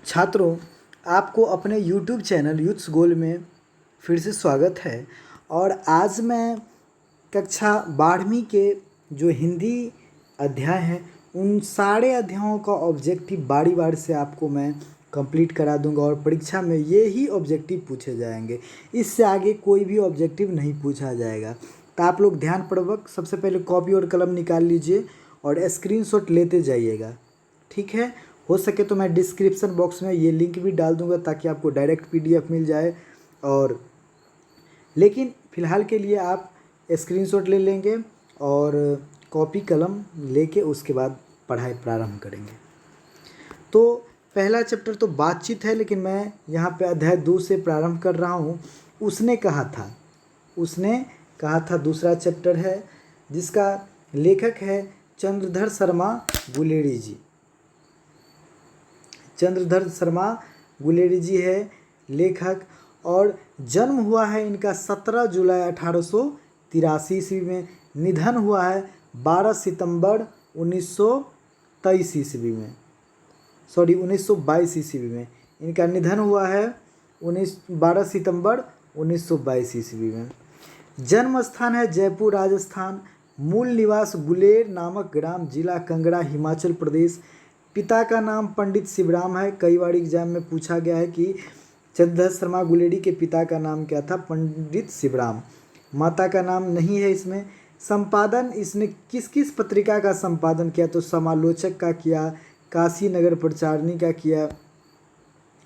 छात्रों, आपको अपने यूट्यूब चैनल यूथ्स गोल में फिर से स्वागत है। और आज मैं कक्षा 12वीं के जो हिंदी अध्याय हैं उन सारे अध्यायों का ऑब्जेक्टिव बारी बारी से आपको मैं कंप्लीट करा दूंगा और परीक्षा में ये ही ऑब्जेक्टिव पूछे जाएंगे। इससे आगे कोई भी ऑब्जेक्टिव नहीं पूछा जाएगा। तो आप लोग ध्यानपूर्वक सबसे पहले कॉपी और कलम निकाल लीजिए और स्क्रीनशॉट लेते जाइएगा, ठीक है। हो सके तो मैं डिस्क्रिप्शन बॉक्स में ये लिंक भी डाल दूंगा ताकि आपको डायरेक्ट पीडीएफ मिल जाए। और लेकिन फ़िलहाल के लिए आप स्क्रीनशॉट ले लेंगे और कॉपी कलम लेके उसके बाद पढ़ाई प्रारंभ करेंगे। तो पहला चैप्टर तो बातचीत है, लेकिन मैं यहाँ पे अध्याय 2 से प्रारंभ कर रहा हूँ। उसने कहा था दूसरा चैप्टर है जिसका लेखक है चंद्रधर शर्मा गुलेरी जी। चंद्रधर शर्मा गुलेरी जी है लेखक, और जन्म हुआ है इनका 17 जुलाई 1883 ईस्वी में। निधन हुआ है 12 सितंबर 1923 ईस्वी में, 1922 ईस्वी में। इनका निधन हुआ है 12 सितंबर 1922 ईस्वी में। जन्म स्थान है जयपुर राजस्थान। मूल निवास गुलेर नामक ग्राम, जिला कांगड़ा, हिमाचल प्रदेश। पिता का नाम पंडित शिवराम है। कई बार एग्जाम में पूछा गया है कि चंद्रधर शर्मा गुलेरी के पिता का नाम क्या था, पंडित शिवराम। माता का नाम नहीं है इसमें। संपादन इसने किस किस पत्रिका का संपादन किया, तो समालोचक का किया, काशी नगर प्रचारणी का किया।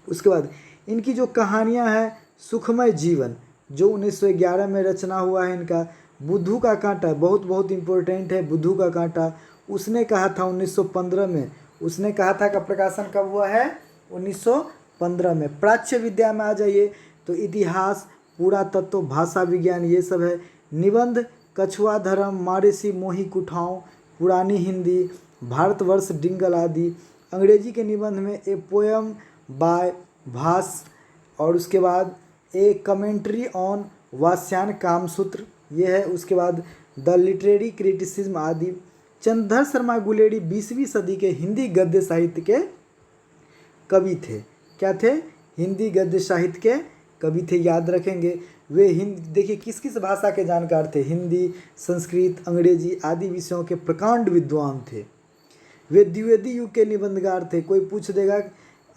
उसके बाद इनकी जो कहानियां हैं, सुखमय जीवन जो 1911 में रचना हुआ है इनका। बुद्धू का कांटा बहुत इम्पोर्टेंट है। बुद्धू का कांटा उसने कहा था 1915 में। उसने कहा था का प्रकाशन कब हुआ है, 1915 में। प्राच्य विद्या में आ जाइए तो इतिहास, पुरातत्व, भाषा विज्ञान ये सब है। निबंध कछुआ धर्म, मारेसी मोही कुठाओं, पुरानी हिंदी, भारतवर्ष डिंगल आदि। अंग्रेजी के निबंध में ए पोयम बाय भास, और उसके बाद ए कमेंट्री ऑन वास्यायन कामसूत्र ये है। उसके बाद द लिटरेरी क्रिटिसिज्म आदि। चंद्रधर शर्मा गुलेरी 20वीं सदी के हिंदी गद्य साहित्य के कवि थे। क्या थे, हिंदी गद्य साहित्य के कवि थे, याद रखेंगे। वे हिंदी, देखिए किस किस भाषा के जानकार थे, हिंदी, संस्कृत, अंग्रेजी आदि विषयों के प्रकांड विद्वान थे। वे द्विवेदी युग के निबंधकार थे। कोई पूछ देगा,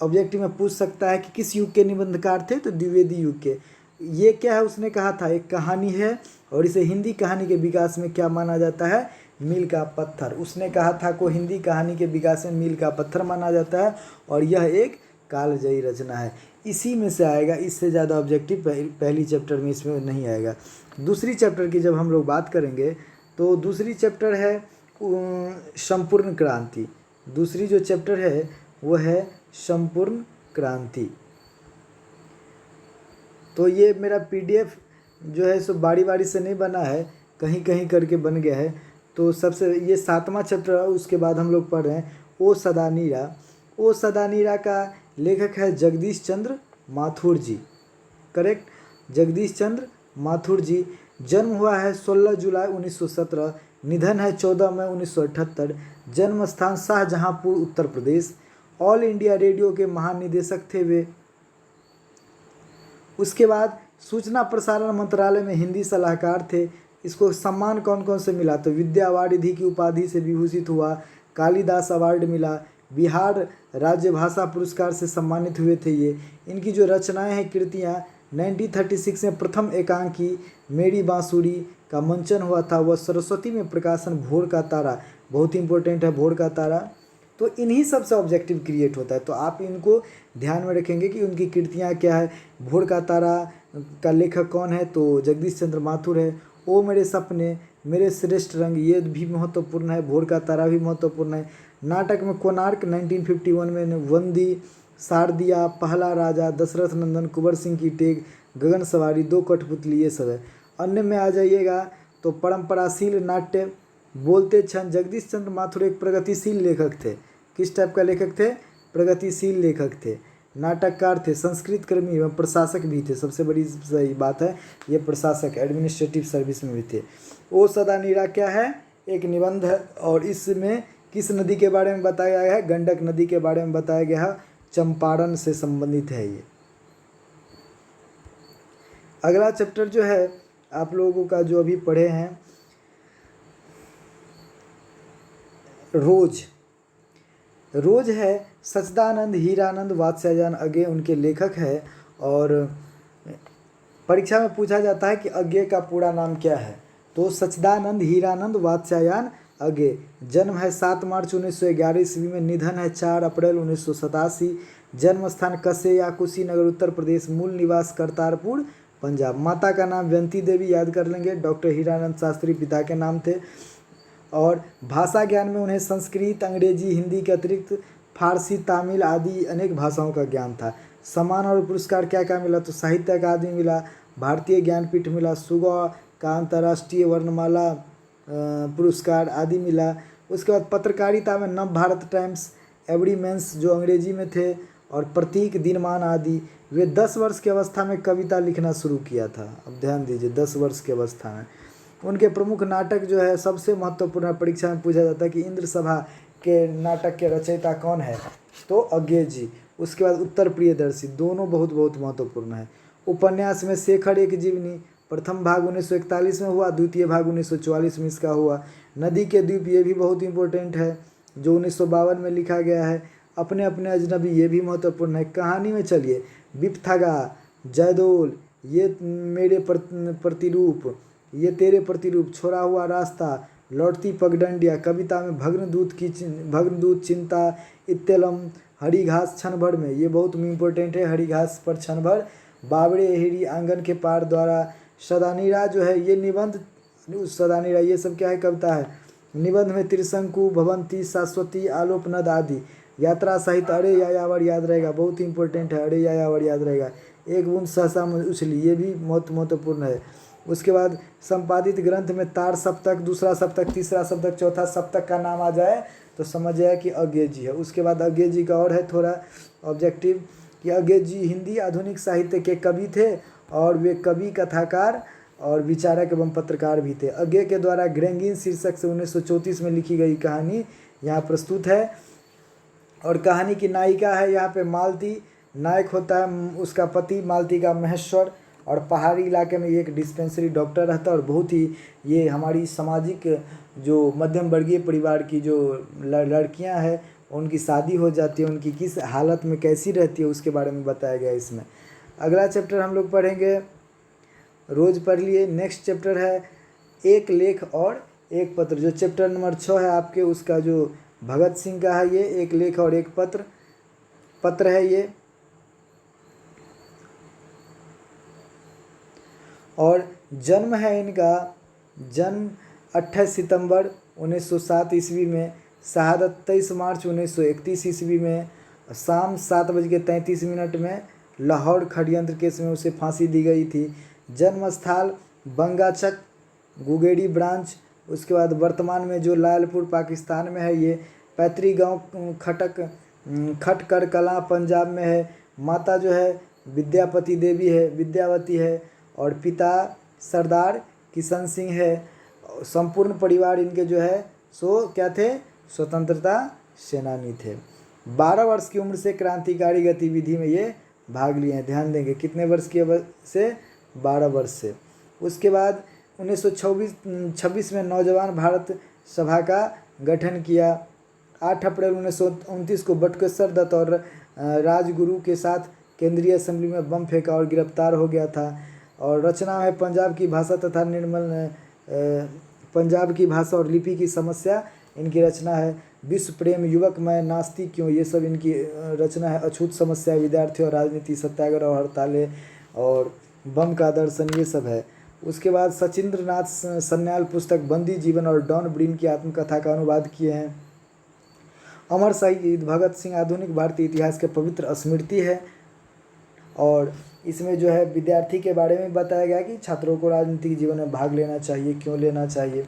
ऑब्जेक्टिव में पूछ सकता है कि किस युग के निबंधकार थे, तो द्विवेदी युग के। ये क्या है, उसने कहा था एक कहानी है, और इसे हिंदी कहानी के विकास में क्या माना जाता है, मील का पत्थर। उसने कहा था को हिंदी कहानी के विकास में मील का पत्थर माना जाता है, और यह एक कालजयी रचना है। इसी में से आएगा, इससे ज़्यादा ऑब्जेक्टिव पहली चैप्टर में इसमें नहीं आएगा। दूसरी चैप्टर की जब हम लोग बात करेंगे तो दूसरी चैप्टर है संपूर्ण क्रांति। दूसरी जो चैप्टर है वो है संपूर्ण क्रांति। तो ये मेरा पीडीएफ जो है सो बारी बारी से नहीं बना है, कहीं कहीं करके बन गया है। तो सबसे ये 7वां चैप्टर है। उसके बाद हम लोग पढ़ रहे हैं ओ सदा नीरा। ओ सदा नीरा का लेखक है जगदीश चंद्र माथुर जी, करेक्ट, जगदीश चंद्र माथुर जी। जन्म हुआ है 16 जुलाई 1917। निधन है 14 मई 1978। जन्म स्थान Shahjahanpur Uttar Pradesh. All India radio के महानिदेशक थे वे। उसके बाद सूचना प्रसारण मंत्रालय में हिंदी सलाहकार थे। इसको सम्मान कौन कौन से मिला, तो विद्या वारिधि की उपाधि से विभूषित हुआ, कालिदास अवार्ड मिला, बिहार राज्य भाषा पुरस्कार से सम्मानित हुए थे ये। इनकी जो रचनाएं हैं, कृतियाँ, 1936 में प्रथम एकांकी मेरी बांसुरी का मंचन हुआ था। वह सरस्वती में प्रकाशन भोर का तारा, बहुत इंपॉर्टेंट है भोर का तारा। तो इन्हीं सब से ऑब्जेक्टिव क्रिएट होता है, तो आप इनको ध्यान में रखेंगे कि उनकी कृतियाँ क्या है। भोर का तारा का लेखक कौन है, तो जगदीश चंद्र माथुर है। ओ मेरे सपने, मेरे श्रेष्ठ रंग, ये भी महत्वपूर्ण है। भोर का तारा भी महत्वपूर्ण है। नाटक में कोणार्क 1951 में, वंदी, शारदिया, पहला राजा, दशरथ नंदन, कुंवर सिंह की टेक, गगन सवारी, दो कठपुतली, ये सब है। अन्य में आ जाइएगा तो परंपराशील नाट्य, बोलते क्षण। जगदीश चंद्र माथुर एक प्रगतिशील लेखक थे। किस टाइप का लेखक थे, प्रगतिशील लेखक थे। नाटककार थे, संस्कृत कर्मी एवं प्रशासक भी थे। सबसे बड़ी सही बात है ये प्रशासक, एडमिनिस्ट्रेटिव सर्विस में भी थे। ओ सदा नीरा क्या है, एक निबंध है, और इसमें किस नदी के बारे में बताया गया है, गंडक नदी के बारे में बताया गया है। चंपारण से संबंधित है ये। अगला चैप्टर जो है आप लोगों का जो अभी पढ़े हैं रोज। रोज है सच्चिदानंद हीरानंद वात्स्यायन अज्ञेय उनके लेखक है। और परीक्षा में पूछा जाता है कि अज्ञेय का पूरा नाम क्या है, तो सच्चिदानंद हीरानंद वात्स्यायन अज्ञेय। जन्म है 7 मार्च 1911 ईस्वी में, निधन है 4 अप्रैल 1987। जन्म स्थान कसे या कुशीनगर उत्तर प्रदेश, मूल निवास करतारपुर पंजाब। माता का नाम व्यंती देवी, याद कर लेंगे। डॉक्टर हीरानंद शास्त्री पिता के नाम थे। और भाषा ज्ञान में उन्हें संस्कृत, अंग्रेजी, हिंदी के अतिरिक्त फारसी, तमिल आदि अनेक भाषाओं का ज्ञान था। सम्मान और पुरस्कार क्या क्या मिला, तो साहित्य अकादमी मिला, भारतीय ज्ञानपीठ मिला, सुगौ का अंतर्राष्ट्रीय वर्णमाला पुरस्कार आदि मिला। उसके बाद पत्रकारिता में नव भारत टाइम्स, एवरीमेंस जो अंग्रेजी में थे, और प्रतीक, दिनमान आदि। वे 10 वर्ष की अवस्था में कविता लिखना शुरू किया था। अब ध्यान दीजिए, 10 वर्ष की अवस्था में। उनके प्रमुख नाटक जो है सबसे महत्वपूर्ण, परीक्षा में पूछा जाता है कि इंद्र सभा के नाटक के रचयिता कौन है, तो अज्ञेय जी। उसके बाद उत्तर प्रियदर्शी, दोनों बहुत बहुत महत्वपूर्ण है। उपन्यास में शेखर एक जीवनी, प्रथम भाग 1941 में हुआ, द्वितीय भाग 1944 में इसका हुआ। नदी के द्वीप, ये भी बहुत इंपॉर्टेंट है, जो 1952 में लिखा गया है। अपने अपने अजनबी, ये भी महत्वपूर्ण है। कहानी में चलिए, बिपथगा, जयदोल, ये मेरे प्रतिरूप, ये तेरे प्रतिरूप, छोड़ा हुआ रास्ता, लौटती पगडंडिया। कविता में भग्नदूत, चिंता, इत्तेलम, हरी घास क्षण भर में, ये बहुत इम्पोर्टेंट है, हरी घास पर क्षण भर। बावड़े हेरी, आंगन के पार द्वारा। सदानीरा जो है ये निबंध, सदानीरा ये सब क्या है, कविता है। निबंध में त्रिशंकु, भवंती, शाश्वती, आलोप नद आदि। यात्रा साहित्य, अरे यायावर याद रहेगा, बहुत इंपॉर्टेंट है, अरे यायावर याद रहेगा। एक बूंद सहसा उछली, ये भी महत्वपूर्ण है। उसके बाद संपादित ग्रंथ में तार सप्तक, दूसरा सप्तक, तीसरा सप्तक, चौथा सप्तक का नाम आ जाए तो समझ जाए कि अज्ञेय जी है। उसके बाद अज्ञेय जी का और है थोड़ा ऑब्जेक्टिव कि अज्ञेय जी हिंदी आधुनिक साहित्य के कवि थे, और वे कवि, कथाकार और विचारक एवं पत्रकार भी थे। अज्ञेय के द्वारा ग्रेंगिन शीर्षक से 1934 में लिखी गई कहानी यहाँ प्रस्तुत है। और कहानी की नायिका है यहाँ पे मालती, नायक होता है उसका पति मालती का महेश्वर, और पहाड़ी इलाके में ये एक डिस्पेंसरी डॉक्टर रहता है। और बहुत ही ये हमारी सामाजिक जो मध्यम वर्गीय परिवार की जो लड़कियां हैं उनकी शादी हो जाती है, उनकी किस हालत में कैसी रहती है उसके बारे में बताया गया है इसमें। अगला चैप्टर हम लोग पढ़ेंगे, रोज़ पढ़ लिए। नेक्स्ट चैप्टर है एक लेख और एक पत्र, जो चैप्टर नंबर 6 है आपके, उसका जो भगत सिंह का है, ये एक लेख और एक पत्र है ये। और जन्म है इनका, जन्म 28 सितंबर 1907 ईस्वी में, शहादत 23 मार्च 1931 ईस्वी में, शाम 7:33 में लाहौर षड्यंत्र केस में उसे फांसी दी गई थी। जन्म स्थल बंगाचक, गुगेड़ी ब्रांच। उसके बाद वर्तमान में जो लालपुर पाकिस्तान में है ये। पैतृक गांव खटकर कलां पंजाब में है। माता जो है विद्यावती देवी है, और पिता सरदार किशन सिंह है। संपूर्ण परिवार इनके जो है सो क्या थे, स्वतंत्रता सेनानी थे। 12 वर्ष की उम्र से क्रांतिकारी गतिविधि में ये भाग लिए हैं। ध्यान देंगे कितने वर्ष की से, 12 वर्ष से। उसके बाद 1926 में नौजवान भारत सभा का गठन किया। 8 अप्रैल 1929 को बटुकेश्वर दत्त और राजगुरु के साथ केंद्रीय असेंबली में बम फेंका और गिरफ्तार हो गया था। और रचना है पंजाब की भाषा तथा पंजाब की भाषा और लिपि की समस्या, इनकी रचना है। विश्व प्रेम, युवक मैं नास्तिक क्यों, ये सब इनकी रचना है। अछूत समस्या, विद्यार्थी और राजनीति, सत्याग्रह और हड़तालें, और बम का दर्शन, ये सब है। उसके बाद सचिंद्र नाथ सन्याल पुस्तक बंदी जीवन और डॉन ब्रीन की आत्मकथा का अनुवाद किए हैं। अमर शहीद भगत सिंह आधुनिक भारतीय इतिहास के पवित्र स्मृति है। और इसमें जो है विद्यार्थी के बारे में बताया गया कि छात्रों को राजनीतिक जीवन में भाग लेना चाहिए, क्यों लेना चाहिए।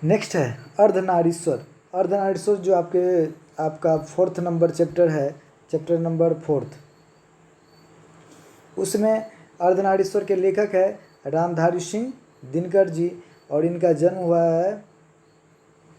नेक्स्ट है अर्धनारीश्वर। अर्धनारीश्वर जो आपका 4th नंबर चैप्टर है, चैप्टर नंबर 4th। उसमें अर्धनारीश्वर के लेखक है रामधारी सिंह दिनकर जी, और इनका जन्म हुआ है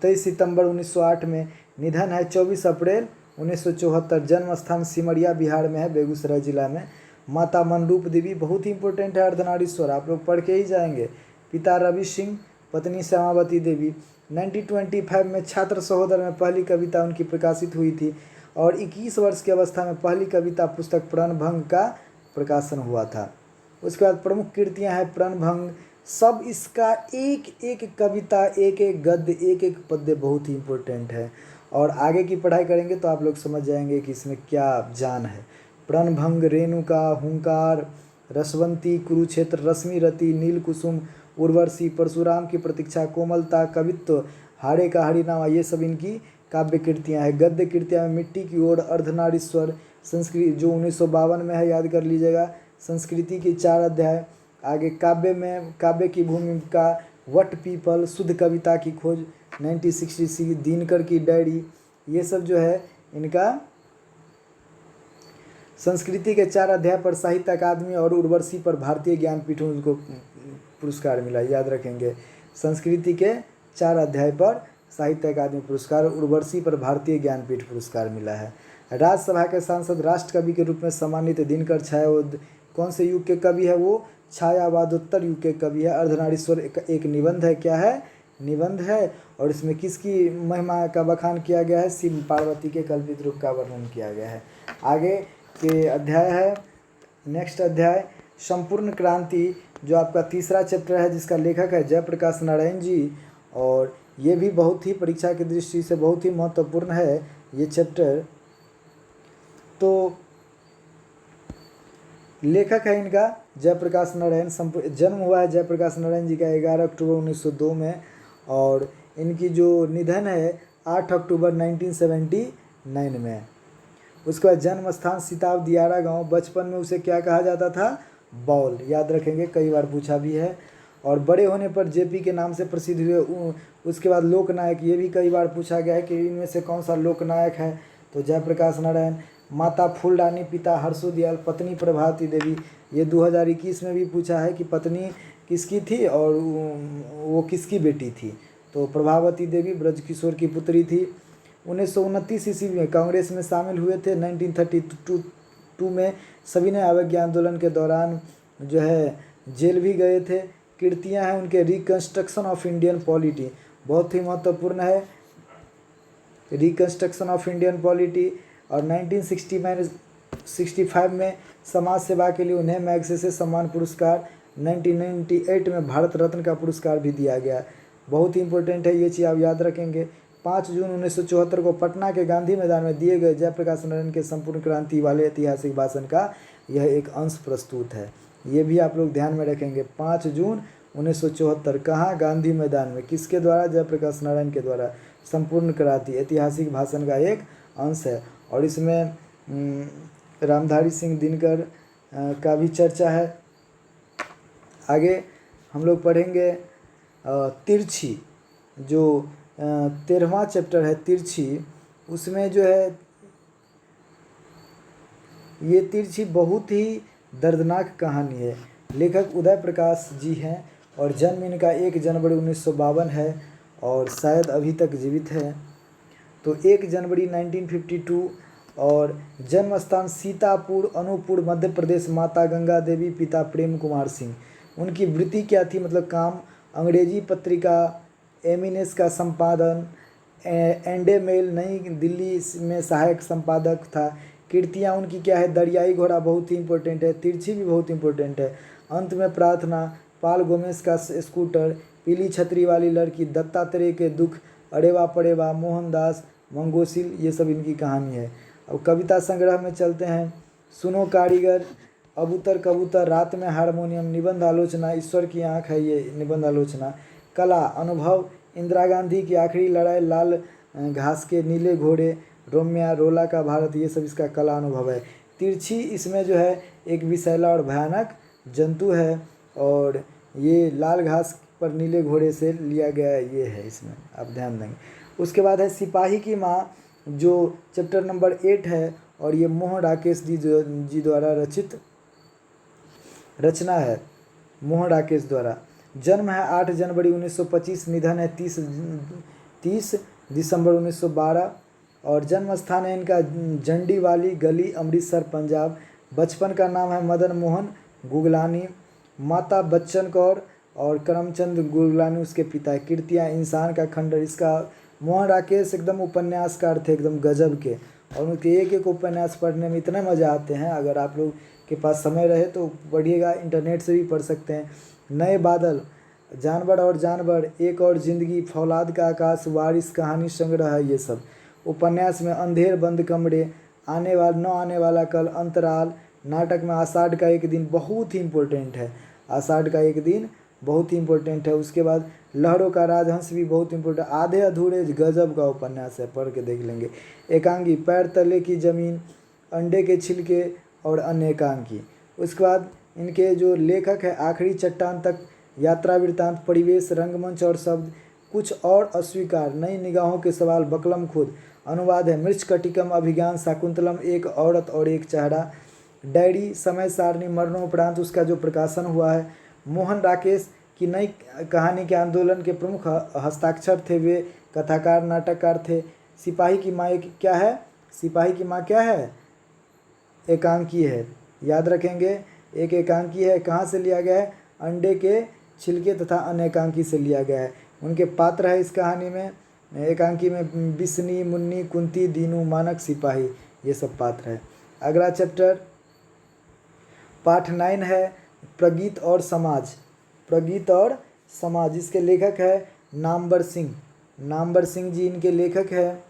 23 सितंबर 1908 में। निधन है 24 अप्रैल 1974। जन्म स्थान सिमरिया बिहार में है, बेगूसराय जिला में। माता मनरूप देवी बहुत ही इंपॉर्टेंट है, अर्धनारीश्वर, आप लोग पढ़ के ही जाएंगे। पिता रवि सिंह, पत्नी श्यामावती देवी। 1925 में छात्र सहोदर में पहली कविता उनकी प्रकाशित हुई थी और 21 वर्ष की अवस्था में पहली कविता पुस्तक प्रणभंग का प्रकाशन हुआ था। उसके बाद प्रमुख कृतियां हैं प्रणभंग, सब इसका एक एक कविता, एक एक गद्य, एक एक पद्य बहुत ही इम्पोर्टेंट है और आगे की पढ़ाई करेंगे तो आप लोग समझ जाएंगे कि इसमें क्या जान है। प्रणभंग, रेणुका, हुंकार, रसवंती, कुरुक्षेत्र, रश्मि रति, नील कुसुम, उर्वशी, परशुराम की प्रतीक्षा, कोमलता, कवित्व, हाड़े का हरिनामा, ये सब इनकी काव्य कृतियाँ हैं। गद्य कृतियाँ में मिट्टी की ओर, अर्धनारीश्वर, संस्कृत जो 1952 में है, याद कर लीजिएगा। संस्कृति के 4 अध्याय। आगे काव्य में काव्य की भूमिका, वट पीपल, शुद्ध कविता की खोज 1966, दिनकर की डायरी, ये सब जो है इनका संस्कृति के 4 अध्याय पर साहित्य अकादमी और उर्वशी पर भारतीय ज्ञानपीठ उनको पुरस्कार मिला, याद रखेंगे। संस्कृति के 4 अध्याय पर साहित्य अकादमी पुरस्कार, उर्वशी पर भारतीय ज्ञानपीठ पुरस्कार मिला है। राज्यसभा के सांसद, राष्ट्र कवि के रूप में सम्मानित दिनकर छायावाद कौन से युग के कवि है? वो छायावादोत्तर युग के कवि है। अर्धनारीश्वर एक निबंध है, क्या है? निबंध है और इसमें किसकी महिमा का बखान किया गया है? शिव पार्वती के कल्पित रूप का वर्णन किया गया है। आगे के अध्याय है, नेक्स्ट अध्याय संपूर्ण क्रांति, जो आपका तीसरा चैप्टर है, जिसका लेखक है जयप्रकाश नारायण जी और ये भी बहुत ही परीक्षा की दृष्टि से बहुत ही महत्वपूर्ण है ये चैप्टर। तो लेखक है इनका जयप्रकाश नारायण। जन्म हुआ है जयप्रकाश नारायण जी का 11 अक्टूबर 1902 में और इनकी जो निधन है 8 अक्टूबर 1979 में। उसके बाद जन्म स्थान सिताब दियारा गांव। बचपन में उसे क्या कहा जाता था? बॉल, याद रखेंगे, कई बार पूछा भी है। और बड़े होने पर जेपी के नाम से प्रसिद्ध हुए। उसके बाद लोकनायक, ये भी कई बार पूछा गया है कि इनमें से कौन सा लोकनायक है, तो जयप्रकाश नारायण। माता फूलरानी, पिता हर्षोदयाल, पत्नी प्रभावती देवी, ये 2021 में भी पूछा है कि पत्नी किसकी थी और वो किसकी बेटी थी, तो प्रभावती देवी ब्रजकिशोर की पुत्री थी। 1929 ईस्वी में कांग्रेस में शामिल हुए थे। 1932 में सविनय अवज्ञा आंदोलन के दौरान जो है जेल भी गए थे। कृतियाँ हैं उनके रिकन्स्ट्रक्शन ऑफ इंडियन पॉलिटी, बहुत ही महत्वपूर्ण है रिकन्स्ट्रक्शन ऑफ इंडियन पॉलिटी। और 1965 में समाज सेवा के लिए उन्हें मैग्सेसे सम्मान पुरस्कार, 1998 में भारत रत्न का पुरस्कार भी दिया गया। बहुत ही इंपॉर्टेंट है, ये चीज़ आप याद रखेंगे। 5 जून 1974 को पटना के गांधी मैदान में दिए गए जयप्रकाश नारायण के संपूर्ण क्रांति वाले ऐतिहासिक भाषण का यह एक अंश प्रस्तुत है, ये भी आप लोग ध्यान में रखेंगे। 5 जून 1974 कहाँ? गांधी मैदान में। किसके द्वारा? जयप्रकाश नारायण के द्वारा। संपूर्ण क्रांति ऐतिहासिक भाषण का एक अंश है और इसमें रामधारी सिंह दिनकर का भी चर्चा है। आगे हम लोग पढ़ेंगे तिरछी, जो 13वां चैप्टर है तिरछी। उसमें जो है ये तिरछी बहुत ही दर्दनाक कहानी है। लेखक उदय प्रकाश जी हैं और जन्म इनका 1 जनवरी 1952 है और शायद अभी तक जीवित है। तो 1 जनवरी 1952 और जन्म स्थान सीतापुर, अनूपपुर, मध्य प्रदेश। माता गंगा देवी, पिता प्रेम कुमार सिंह। उनकी वृत्ति क्या थी, मतलब काम? अंग्रेजी पत्रिका एमिनेस का संपादन, एंडे मेल नई दिल्ली में सहायक संपादक था। कृतियाँ उनकी क्या है? दरियाई घोड़ा बहुत ही इंपॉर्टेंट है, तिरछी भी बहुत इंपॉर्टेंट है। अंत में प्रार्थना, पाल गोमेस का स्कूटर, पीली छतरी वाली लड़की, दत्तात्रेय के दुख, अड़ेवा पड़ेवा, मोहनदास, मंगोसिल, ये सब इनकी कहानी है। अब कविता संग्रह में चलते हैं। सुनो कारीगर, अबूतर कबूतर, रात में हारमोनियम, निबंध आलोचना, ईश्वर की आँख है ये निबंध आलोचना। कला, अनुभव, इंदिरा गांधी की आखिरी लड़ाई, लाल घास के नीले घोड़े, रोम्या, रोला का भारत, ये सब इसका कला अनुभव है। तिरछी इसमें जो है एक विषैला और भयानक जंतु है और ये लाल घास पर नीले घोड़े से लिया गया ये है, इसमें आप ध्यान देंगे। उसके बाद है सिपाही की माँ, जो चैप्टर नंबर 8 है और ये मोहन राकेश जी द्वारा रचित रचना है, मोहन राकेश द्वारा। जन्म है 8 जनवरी 1925, निधन है 30 दिसंबर 1912 और जन्म स्थान है इनका जंडी वाली गली, अमृतसर, पंजाब। बचपन का नाम है मदन मोहन गुगलानी। माता बच्चन कौर और करमचंद गुगलानी उसके पिता है। कृतियाँ इंसान का खंडर, इसका मोहन राकेश एकदम उपन्यासकार थे, एकदम गजब के, और उनके एक एक उपन्यास पढ़ने में इतने मज़ा आते हैं। अगर आप लोग के पास समय रहे तो पढ़िएगा, इंटरनेट से भी पढ़ सकते हैं। नए बादल, जानवर और जानवर, एक और ज़िंदगी, फौलाद का आकाश, वारिस, कहानी संग्रह है ये सब। उपन्यास में अंधेर बंद कमरे, न आने वाला कल, अंतराल। नाटक में आषाढ़ का एक दिन बहुत ही इम्पोर्टेंट है, आषाढ़ का एक दिन बहुत ही इम्पोर्टेंट है। उसके बाद लहरों का राजहंस भी बहुत इम्पोर्टेंट, आधे अधूरे गजब का उपन्यास है, पढ़ के देख लेंगे। एकांगी, पैर तले की ज़मीन, अंडे के छिलके और अन्य एकांकी। उसके बाद इनके जो लेखक है आखिरी चट्टान तक, यात्रा वृत्तांत, परिवेश, रंगमंच और शब्द, कुछ और अस्वीकार, नई निगाहों के सवाल, बकलम खुद। अनुवाद है मृच्छकटिकम, अभिज्ञान, शाकुंतलम, एक औरत और एक चेहरा। डायरी, समय सारणी, मरणोपरांत उसका जो प्रकाशन हुआ है। मोहन राकेश की नई कहानी के आंदोलन के प्रमुख हस्ताक्षर थे, वे कथाकार, नाटककार थे। सिपाही की माँ क्या है? सिपाही की माँ क्या है? एकांकी है, याद रखेंगे। एक एकांकी है, कहाँ से लिया गया है? अंडे के छिलके तथा अन्य एकांकी से लिया गया है। उनके पात्र है इस कहानी में, एकांकी में बिस्नी, मुन्नी, कुंती, दीनू, मानक, सिपाही, ये सब पात्र है। अगला चैप्टर पाठ 9 है प्रगीत और समाज। प्रगीत और समाज, इसके लेखक है नामवर सिंह। नामवर सिंह जी इनके लेखक है,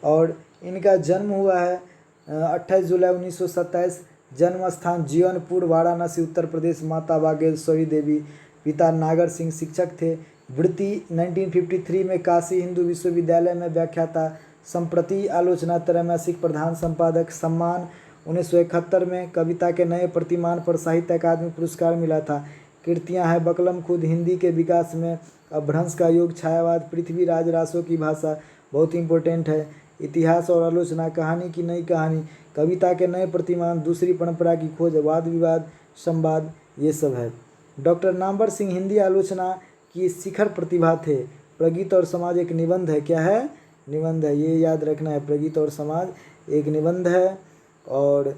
और इनका जन्म हुआ है 28 जुलाई 1927। जन्म स्थान जीवनपुर, वाराणसी, उत्तर प्रदेश। माता बागेश्वरी देवी, पिता नागर सिंह शिक्षक थे। वृत्ति 1953 में काशी हिंदू विश्वविद्यालय में व्याख्याता, संप्रति आलोचना त्रैमासिक प्रधान संपादक। सम्मान 1971 में कविता के नए प्रतिमान पर साहित्य अकादमी पुरस्कार मिला था। कृतियाँ हैं बकलम खुद, हिंदी के विकास में अपभ्रंश का योग, छायावाद, पृथ्वीराज रासो की भाषा बहुत इंपॉर्टेंट है। इतिहास और आलोचना, कहानी की नई कहानी, कविता के नए प्रतिमान, दूसरी परंपरा की खोज, वाद विवाद, संवाद, ये सब है। डॉक्टर नामवर सिंह हिंदी आलोचना की शिखर प्रतिभा थे। प्रगीत और समाज एक निबंध है, क्या है? निबंध है, ये याद रखना है। प्रगीत और समाज एक निबंध है, और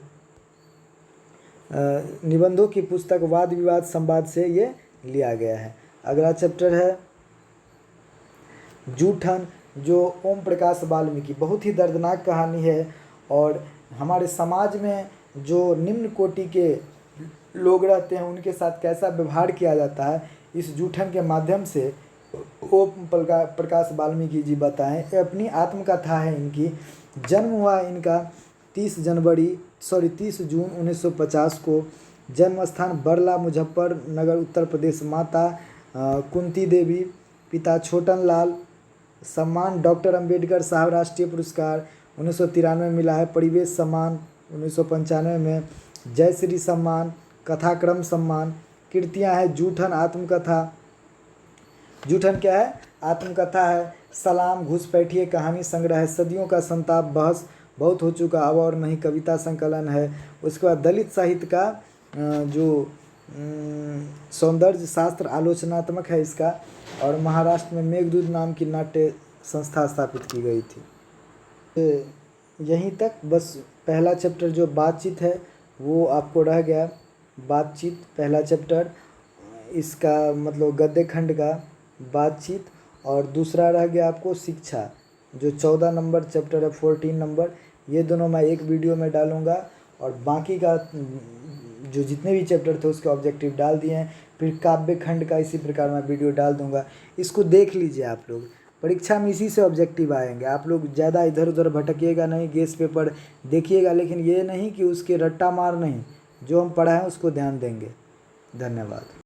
निबंधों की पुस्तक वाद विवाद संवाद से ये लिया गया है। अगला चैप्टर है जूठन, जो ओम प्रकाश वाल्मीकि, बहुत ही दर्दनाक कहानी है, और हमारे समाज में जो निम्न कोटि के लोग रहते हैं उनके साथ कैसा व्यवहार किया जाता है, इस जूठन के माध्यम से ओम प्रकाश वाल्मीकि जी बताएं। ये अपनी आत्मकथा है इनकी। जन्म हुआ इनका 30 जून 1950 को। जन्म स्थान बरला, मुजफ्फरनगर, उत्तर प्रदेश। माता कुंती देवी, पिता छोटन लाल। सम्मान डॉक्टर अंबेडकर साहब राष्ट्रीय पुरस्कार 1993 में मिला है। परिवेश सम्मान 1995 में। जयश्री सम्मान, कथाक्रम सम्मान। कृतियाँ हैं जूठन आत्मकथा। जूठन क्या है? आत्मकथा है। सलाम, घुसपैठिए, कहानी संग्रह है। सदियों का संताप, बहस बहुत हो चुका, अब और नहीं, कविता संकलन है। उसके बाद दलित साहित्य का जो सौंदर्य शास्त्र आलोचनात्मक है इसका, और महाराष्ट्र में मेघदूत नाम की नाट्य संस्था स्थापित की गई थी। यहीं तक बस पहला चैप्टर जो बातचीत है वो आपको रह गया। बातचीत पहला चैप्टर, इसका मतलब गद्य खंड का बातचीत, और दूसरा रह गया आपको शिक्षा, जो 14 नंबर चैप्टर है, 14 नंबर। ये दोनों मैं एक वीडियो में डालूँगा, और बाकी का जो जितने भी चैप्टर थे उसके ऑब्जेक्टिव डाल दिए हैं। फिर काव्य खंड का इसी प्रकार मैं वीडियो डाल दूँगा, इसको देख लीजिए आप लोग। परीक्षा में इसी से ऑब्जेक्टिव आएंगे, आप लोग ज़्यादा इधर उधर भटकिएगा नहीं, गेस पेपर देखिएगा, लेकिन ये नहीं कि उसके रट्टा मार नहीं, जो हम पढ़ाएं उसको ध्यान देंगे। धन्यवाद।